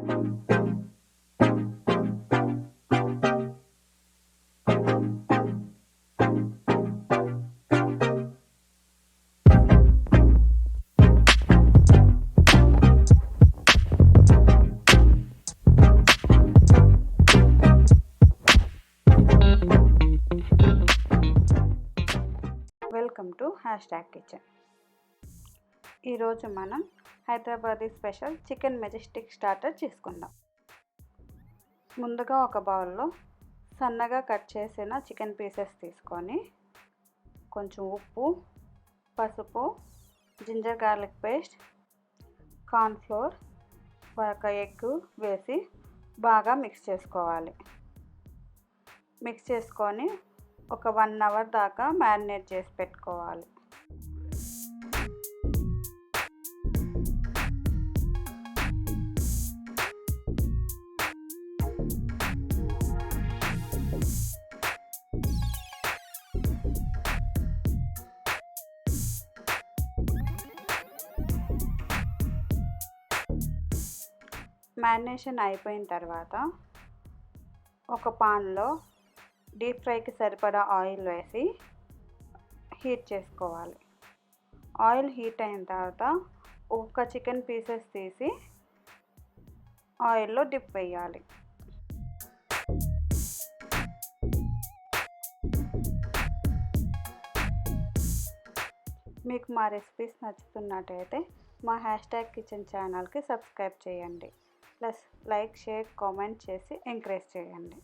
Welcome to #kitchen. ఈరోజు మనం Hyderabadi special chicken Majestic starter చేసుకుందాం. ముందుగా ఒక బౌల్లో సన్నగా కట్ చేసిన చికెన్ పీసెస్ తీసుకొని కొంచెం ఉప్పు, పసుపు, జింజర్ గార్లిక్ పేస్ట్, కార్న్ఫ్లోర్, ఒక ఎగ్ వేసి బాగా మిక్స్ చేసుకోవాలి. మిక్స్ చేసుకొని ఒక 1 అవర్ దాకా మ్యారినేట్ చేసి పెట్టుకోవాలి. మ్యారినేషన్ అయిపోయిన తర్వాత ఒక పాన్లో డీప్ ఫ్రైకి సరిపడా ఆయిల్ వేసి హీట్ చేసుకోవాలి. ఆయిల్ హీట్ అయిన తర్వాత ఒక చికెన్ పీసెస్ తీసి ఆయిల్లో డిప్ వేయాలి. మీకు మా రెసిపీస్ నచ్చుతున్నట్టయితే మా #కిచెన్ ఛానల్కి సబ్స్క్రైబ్ చేయండి. ప్లస్ లైక్, షేర్, కామెంట్ చేసి ఎంకరేజ్ చేయండి.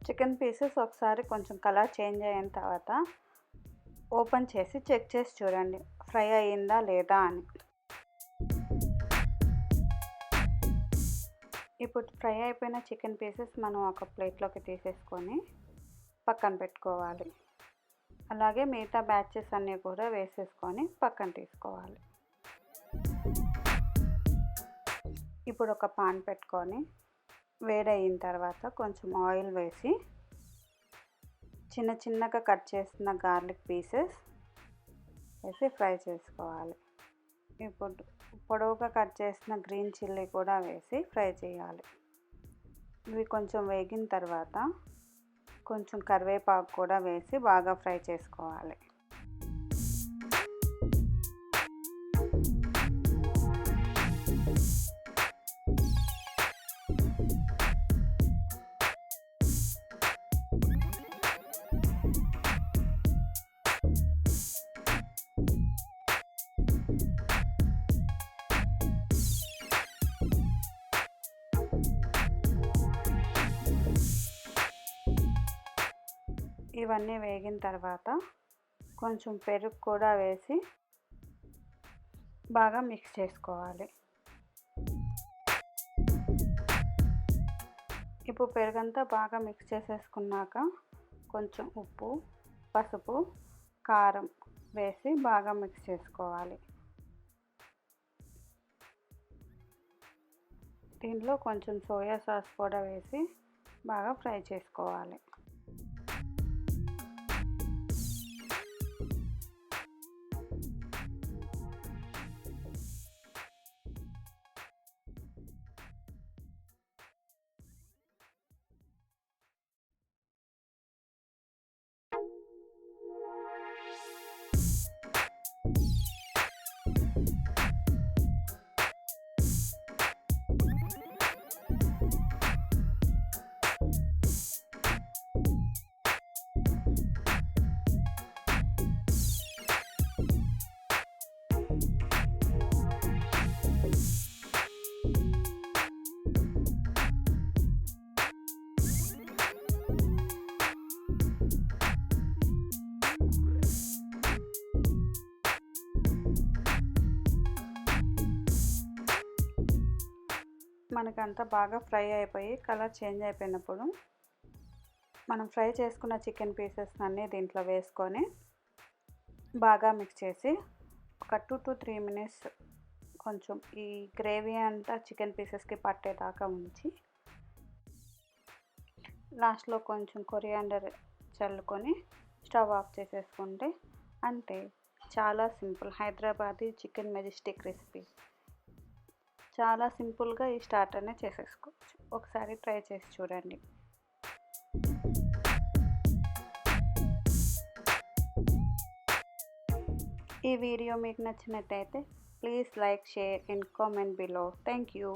చికెన్ పీసెస్ ఒకసారి కొంచెం కలర్ చేంజ్ అయిన తర్వాత ఓపెన్ చేసి చెక్ చేసి చూడండి ఫ్రై అయ్యిందా లేదా అని. ఇప్పుడు ఫ్రై అయిపోయిన చికెన్ పీసెస్ మనం ఒక ప్లేట్లోకి తీసేసుకొని పక్కన పెట్టుకోవాలి. అలాగే మిగతా బ్యాచెస్ అన్నీ కూడా వేసేసుకొని పక్కన తీసుకోవాలి. ఇప్పుడు ఒక పాన్ పెట్టుకొని వేడయిన తర్వాత కొంచెం ఆయిల్ వేసి చిన్నగా కట్ చేసిన గార్లిక్ పీసెస్ వేసి ఫ్రై చేసుకోవాలి. ఇప్పుడు పొడవుగా కట్ చేసిన గ్రీన్ చిల్లీ కూడా వేసి ఫ్రై చేయాలి. ఇవి కొంచెం వేగిన తర్వాత కొంచెం కరివేపాకు కూడా వేసి బాగా ఫ్రై చేసుకోవాలి. ఇవన్నీ వేగిన తర్వాత కొంచెం పెరుగు కూడా వేసి బాగా మిక్స్ చేసుకోవాలి. ఇప్పుడు పెరుగంతా బాగా మిక్స్ చేసేసుకున్నాక కొంచెం ఉప్పు, పసుపు, కారం వేసి బాగా మిక్స్ చేసుకోవాలి. దీంట్లో కొంచెం సోయా సాస్ కూడా వేసి బాగా ఫ్రై చేసుకోవాలి. మనకంతా బాగా ఫ్రై అయిపోయి కలర్ చేంజ్ అయిపోయినప్పుడు మనం ఫ్రై చేసుకున్న చికెన్ పీసెస్ అన్నీ దీంట్లో వేసుకొని బాగా మిక్స్ చేసి ఒక 2 to 3 minutes కొంచెం ఈ గ్రేవీ అంతా చికెన్ పీసెస్కి పట్టేదాకా ఉంచి లాస్ట్లో కొంచెం కొరియాండర్ చల్లుకొని స్టవ్ ఆఫ్ చేసేసుకుంటే అంటే చాలా simple Hyderabadi chicken Majestic recipe. చాలా సింపుల్గా ఈ స్టార్టర్ని చేసేసుకోవచ్చు. ఒకసారి ట్రై చేసి చూడండి. ఈ వీడియో మీకు నచ్చినట్టయితే please like, share and comment below. Thank you.